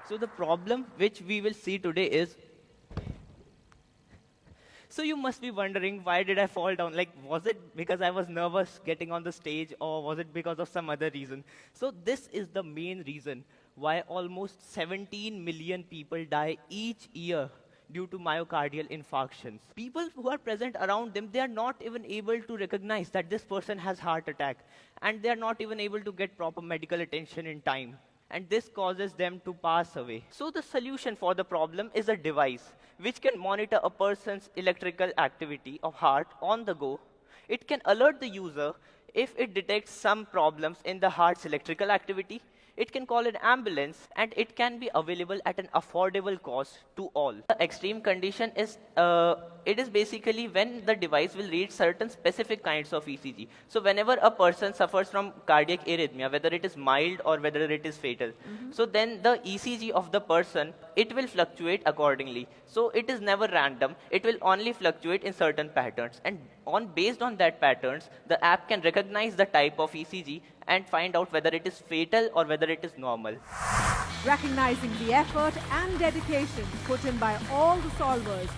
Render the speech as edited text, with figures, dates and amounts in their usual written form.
So the problem which we will see today is, so you must be wondering, why did I fall down? Like, was it because I was nervous getting on the stage, or was it because of some other reason? So this is the main reason why almost 17 million people die each year due to myocardial infarctions. People who are present around them, they are not even able to recognize that this person has heart attack, and they are not even able to get proper medical attention in time. And this causes them to pass away. So the solution for the problem is a device which can monitor a person's electrical activity of heart on the go. It can alert the user if it detects some problems in the heart's electrical activity. It can call an ambulance, and it can be available at an affordable cost to all. The extreme condition is, it is basically when the device will read certain specific kinds of ECG. So whenever a person suffers from cardiac arrhythmia, whether it is mild or whether it is fatal, so then the ECG of the person, it will fluctuate accordingly. So it is never random. It will only fluctuate in certain patterns. And based on that patterns, the app can recognize the type of ECG and find out whether it is fatal or whether it is normal. Recognizing the effort and dedication put in by all the solvers,